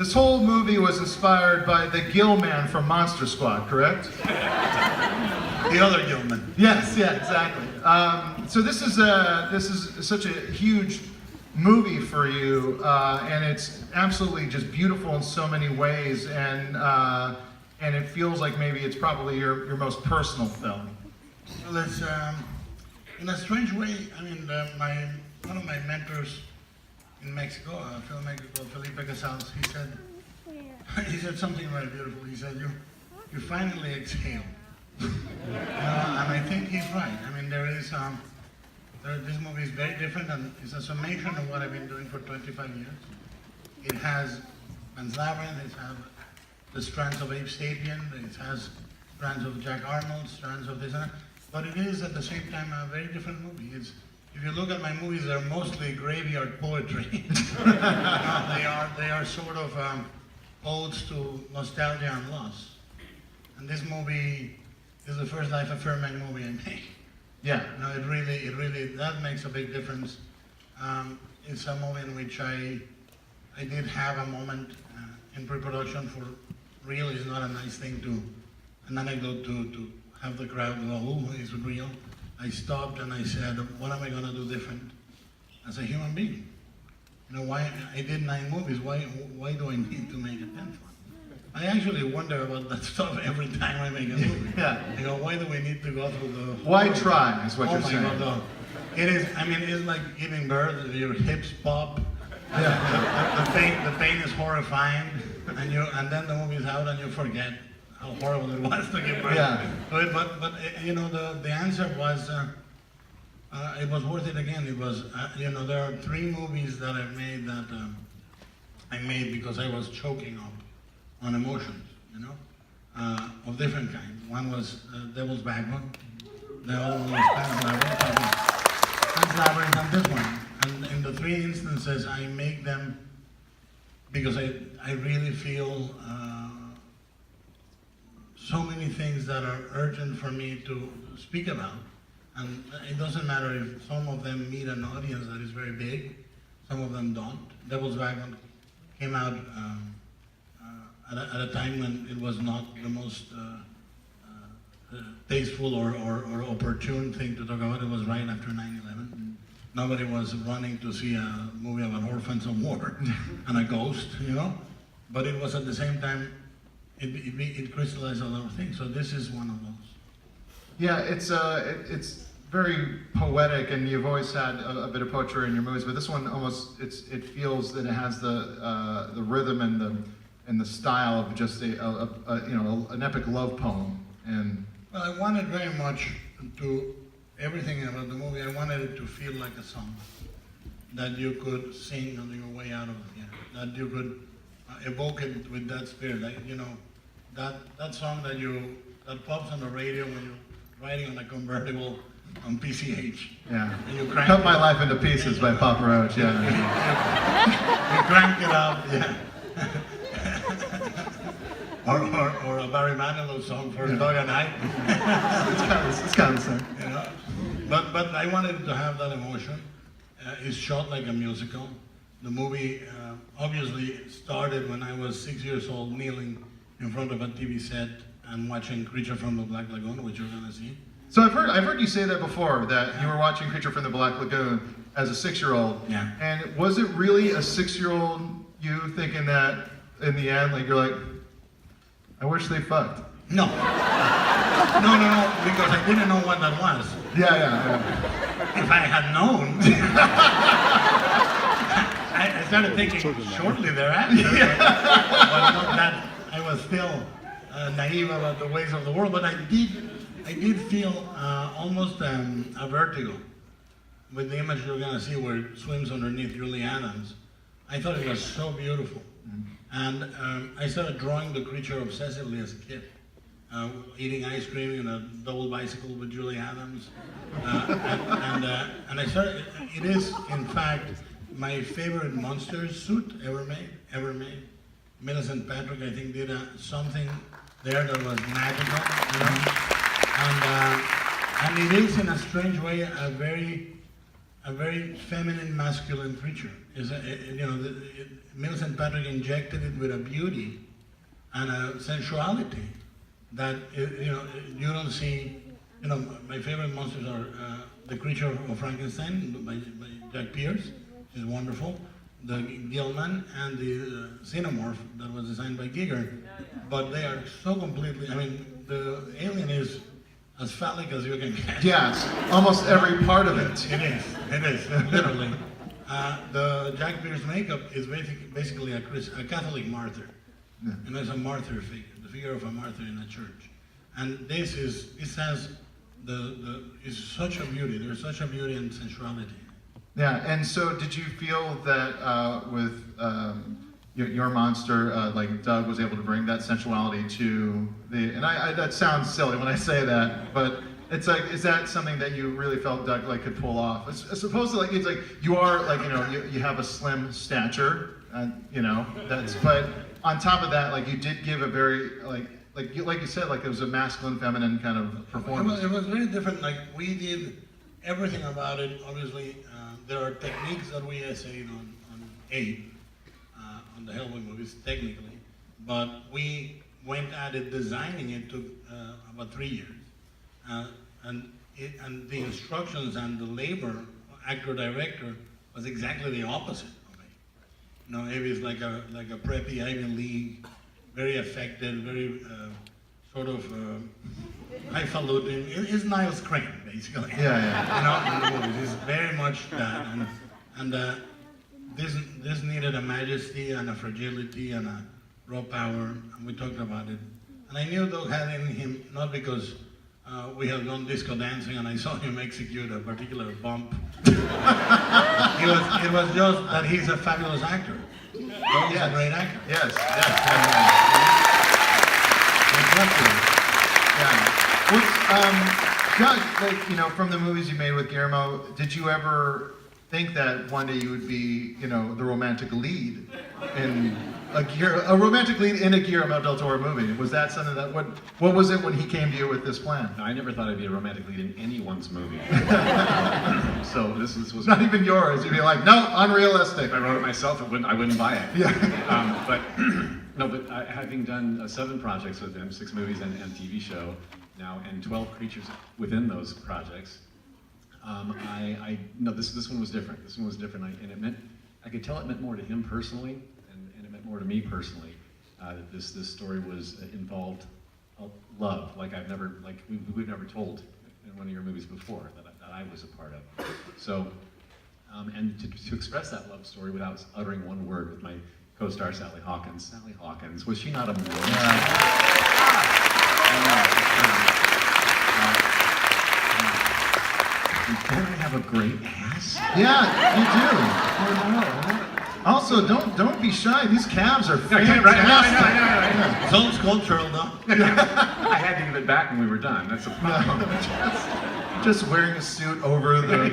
This whole movie was inspired by the Gill-man from Monster Squad, correct? The other Gill-man. Yes, yeah, exactly. So this is such a huge movie for you, and it's absolutely just beautiful in so many ways, and it feels like maybe it's probably your most personal film. Well, it's in a strange way. I mean, one of my mentors in Mexico, a filmmaker called Felipe Casals, he said something very beautiful. He said, "You finally exhale." And I think he's right. I mean, this movie is very different, and it's a summation of what I've been doing for 25 years. It has Pan's Labyrinth, it has the strands of Abe Sapien, it has strands of Jack Arnold, strands of this and that, but it is at the same time a very different movie. If you look at my movies, they're mostly graveyard poetry. They are sort of odes to nostalgia and loss. And this movie is the first life-affirming movie I made. Yeah. No, it really, that makes a big difference. It's a movie in which I did have a moment in pre-production for real is not a nice thing an anecdote to have the crowd go, oh, is it real? I stopped and I said, what am I going to do different as a human being? You know, why I did 9 movies, why do I need to make a 10th one? I actually wonder about that stuff every time I make a movie. Yeah. You know, why do we need to go through the... Why try, is what you're saying. Oh my God, no. It is, I mean, it's like giving birth, your hips pop, Yeah. the pain is horrifying, and then the movie's out and you forget how horrible it was to give birth. Yeah. But you know, the answer was, it was worth it again. It was, you know, there are 3 movies that I've made that I made because I was choking up on emotions, you know, of different kinds. One was Devil's Backbone, the other one was Pan's Labyrinth, and this one. And in the 3 instances, I make them because I really feel so many things that are urgent for me to speak about. And it doesn't matter if some of them meet an audience that is very big, some of them don't. Devil's Backbone came out at a time when it was not the most tasteful or opportune thing to talk about. It was right after 9/11. Nobody was running to see a movie about orphans of war and a ghost, you know? But it was at the same time, it crystallized a lot of things. So this is one of those. Yeah, it's very poetic, and you've always had a bit of poetry in your movies, but this one almost, it feels that it has the rhythm and the style of just an epic love poem. And well, I wanted very much to, everything about the movie, I wanted it to feel like a song that you could sing on your way out of the theater, that you could evoke it with that spirit, like, you know, that song that pops on the radio when you're riding on a convertible on PCH. yeah, And you crank Cut My Life into Pieces by Papa Roach. Yeah, you crank it up, yeah. or a Barry Manilow song for a dog and I. it's kind of the same. You know? But I wanted to have that emotion. It's shot like a musical. The movie obviously started when I was 6 years old, kneeling in front of a TV set and watching Creature from the Black Lagoon, which you're gonna see. So I've heard you say that before, that you were watching Creature from the Black Lagoon as a 6-year-old. Yeah. And was it really a 6-year-old you thinking that in the end, like you're like, I wish they fucked? No. No, because I didn't know what that was. Yeah. If I had known, I started thinking shortly thereafter, but not that I was still naive about the ways of the world. But I did feel almost a vertigo with the image you're gonna see where it swims underneath Julie Adams. I thought it was so beautiful. And I started drawing the creature obsessively as a kid. Eating ice cream in a double bicycle with Julie Adams. And I started, it is in fact my favorite monster suit ever made. Milicent Patrick, I think, did something there that was magical, you know? And it is in a strange way a very a very feminine, masculine creature. Milicent Patrick injected it with a beauty and a sensuality that you don't see. My favorite monsters are The Creature of Frankenstein by Jack Pierce, which is wonderful, the Gill-man, and the Xenomorph that was designed by Giger. But they are so completely, the alien is as phallic as you can get. Yes, almost every part of it. It is, literally. The Jack Pierce makeup is basically a Catholic martyr. Yeah. It's a martyr figure, the figure of a martyr in a church. And this has it's such a beauty. There's such a beauty and sensuality. Yeah, and so did you feel that with your monster, like Doug was able to bring that sensuality to and that sounds silly when I say that, but it's like, is that something that you really felt Doug could pull off? Supposedly, it's like you are you have a slim stature, but on top of that, you did give a very like you said, it was a masculine, feminine kind of performance. It was very different. We did everything about it. Obviously, there are techniques that we essayed on on the Hellboy movies, technically, but we went at it, designing it took about 3 years, and the instructions and the labor, actor-director, was exactly the opposite of me. Evie's like a preppy Ivy League, very affected, very sort of highfalutin. It's Niles Crane, basically. Yeah. In the movies, it's very much that, and this needed a majesty and a fragility and a raw power, and we talked about it. And I knew Doug had in him, not because we had gone disco dancing and I saw him execute a particular bump. It was just that he's a fabulous actor. Doug's a great actor. Yes. Doug, from the movies you made with Guillermo, did you ever think that one day you would be, the romantic lead in a romantic lead in a Guillermo del Toro movie? Was that something that, what was it when he came to you with this plan? No, I never thought I'd be a romantic lead in anyone's movie. So this was not even yours. You'd be like, no, unrealistic. If I wrote it myself, I wouldn't buy it. Yeah. But having done 7 projects with him, 6 movies and TV show now, and 12 creatures within those projects, this one was different. This one was different, and it meant, I could tell it meant more to him personally, and it meant more to me personally. This story was involved love, we've never told in one of your movies before that I was a part of. So, and to express that love story without uttering one word with my co-star Sally Hawkins. Sally Hawkins, was she not a Don't I have a great ass? Yeah, you do. Also, don't be shy. These calves are fantastic. Right. It's old sculptural, though. I had to give it back when we were done. That's a problem. Just wearing a suit over the.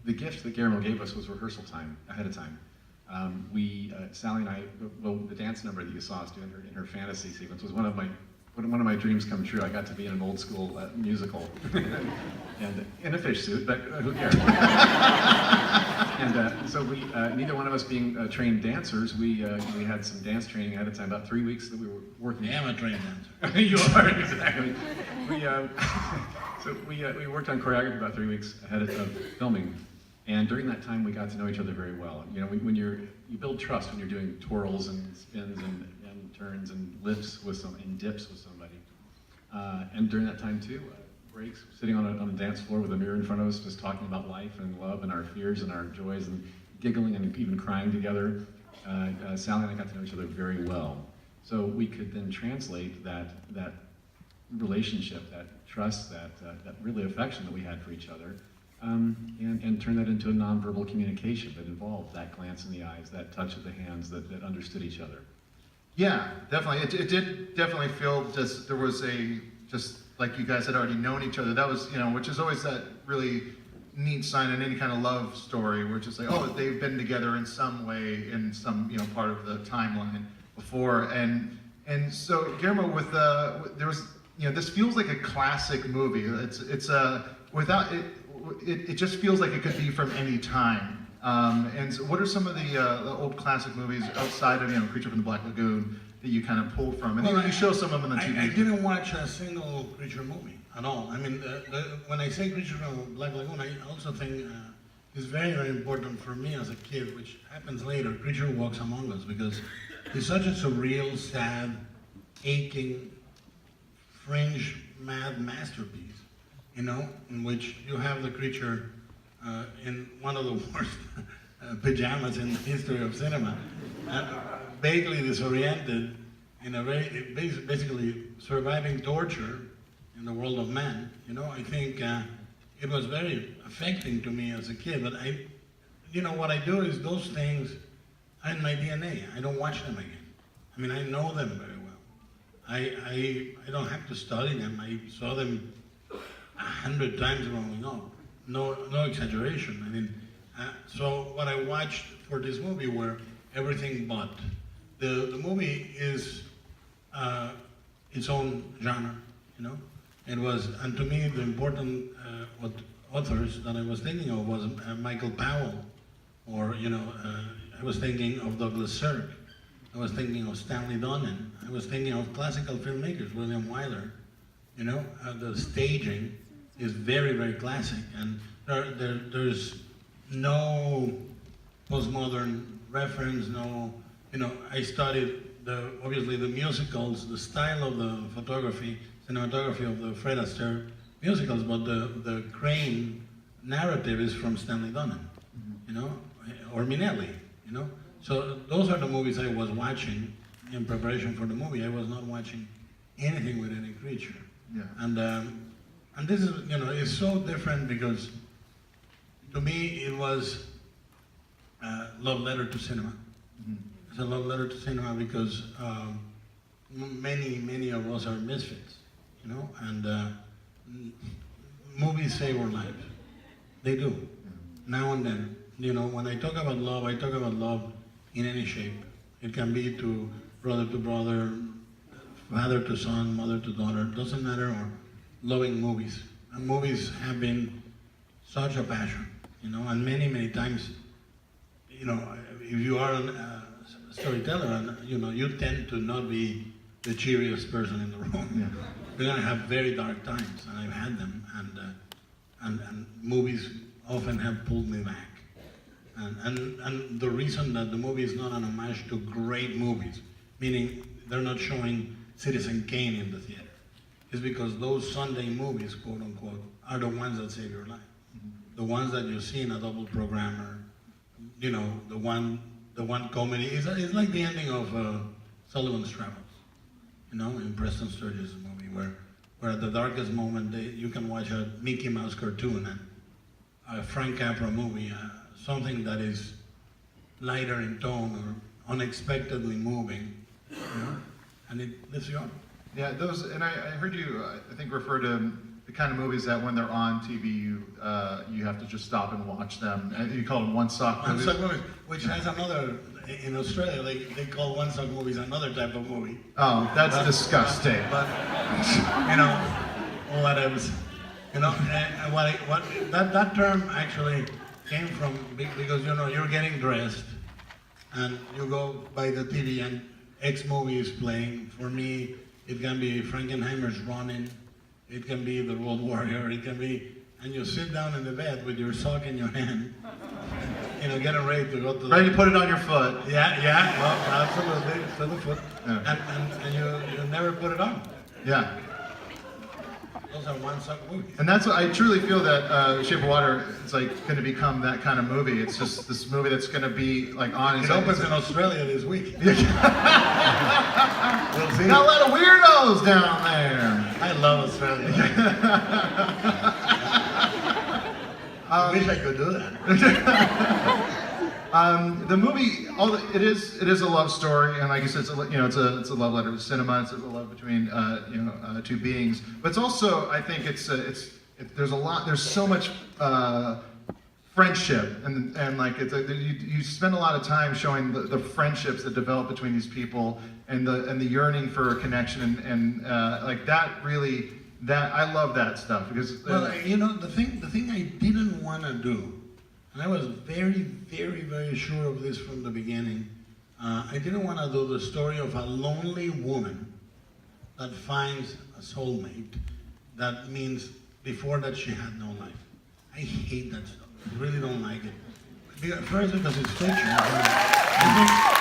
The gift that Guillermo gave us was rehearsal time ahead of time. Sally and I, the dance number that you saw us do in her fantasy sequence was one of my dreams come true. I got to be in an old school musical, and in a fish suit, but who cares? And so we, neither one of us being trained dancers, we had some dance training ahead of time, about 3 weeks that we were working. I am a trained dancer. You are, exactly. So we worked on choreography about 3 weeks ahead of filming, and during that time we got to know each other very well. When you build trust when you're doing twirls and spins and turns and lifts and dips with somebody. And during that time too, breaks, sitting on a dance floor with a mirror in front of us, just talking about life and love and our fears and our joys and giggling and even crying together. Sally and I got to know each other very well. So we could then translate that relationship, that trust, that really affection that we had for each other, and turn that into a nonverbal communication that involved that glance in the eyes, that touch of the hands, that understood each other. Yeah, definitely. It did definitely feel there was just like you guys had already known each other. That was, which is always that really neat sign in any kind of love story, where it's just like, oh, they've been together in some way, in some, part of the timeline before. And so Guillermo, there was this feels like a classic movie. It's without it. It just feels like it could be from any time. And so what are some of the old classic movies outside of Creature from the Black Lagoon that you kind of pulled from? And you show some of them on the TV. I didn't watch a single Creature movie at all. I mean, when I say Creature from the Black Lagoon, I also think it's very, very important for me as a kid, which happens later. Creature Walks Among Us, because it's such a surreal, sad, aching, fringe, mad masterpiece. In which you have the creature in one of the worst pajamas in the history of cinema, vaguely disoriented, in a very, basically surviving torture in the world of man. I think it was very affecting to me as a kid, but what I do is those things are in my DNA. I don't watch them again. I mean, I know them very well. I don't have to study them. I saw them 100 times growing up. No exaggeration. I mean, so what I watched for this movie were everything but. The movie is its own genre, It was, and to me, the important what authors that I was thinking of was Michael Powell, or I was thinking of Douglas Sirk. I was thinking of Stanley Donen. I was thinking of classical filmmakers, William Wyler. The staging is very, very classic, and there's no postmodern reference, no, I studied obviously the musicals, the style of the cinematography of the Fred Astaire musicals, but the Crane narrative is from Stanley Donen, or Minelli, So those are the movies I was watching in preparation for the movie. I was not watching anything with any creature. Yeah. And this is, it's so different because to me it was a love letter to cinema. Mm-hmm. It's a love letter to cinema because many of us are misfits, and movies save our lives. They do. Yeah. Now and then. When I talk about love in any shape. It can be to brother, father to son, mother to daughter, doesn't matter, or loving movies. And movies have been such a passion, and many times, if you are a storyteller, and you tend to not be the cheeriest person in the room. Yeah. You're gonna have very dark times, and I've had them, and movies often have pulled me back. And the reason that the movie is not an homage to great movies, meaning they're not showing Citizen Kane in the theater, is because those Sunday movies, quote unquote, are the ones that save your life. Mm-hmm. The ones that you see in a double programmer, the one comedy, is like the ending of Sullivan's Travels, in Preston Sturges' movie, where at the darkest moment you can watch a Mickey Mouse cartoon and a Frank Capra movie, something that is lighter in tone or unexpectedly moving, and it lifts you up. Yeah, those, and I heard you, I think, refer to the kind of movies that when they're on TV, you have to just stop and watch them. You call them one-sock movies. One-sock movies, which has another, in Australia, they call one-sock movies another type of movie. Oh, that's disgusting. But, what I was, that term actually came from, because you're getting dressed and you go by the TV and X movie is playing. For me, it can be Frankenheimer's Ronin, it can be The Road Warrior, it can be, and you sit down in the bed with your sock in your hand, getting ready to go to ready to put it on your foot. Yeah, well, absolutely, to the foot, yeah. And you never put it on. Yeah. Those are one-sock movies. And that's what I truly feel that Shape of Water is like going to become that kind of movie. It's just this movie that's going to be like on. It opens in Australia this week. We'll see. Got a lot of weirdos down there. I love Australia. I wish I could do that. The movie, it is a love story, and like you said, it's a love letter to cinema. It's a love between two beings. But it's also, I think there's so much friendship, and like you spend a lot of time showing the friendships that develop between these people, and the yearning for a connection, and like that really, that I love that stuff because well, you know, the thing I didn't want to do, and I was very, very, very sure of this from the beginning. I didn't want to do the story of a lonely woman that finds a soulmate. That means before that she had no life. I hate that stuff. I really don't like it. First, because it's fiction. I think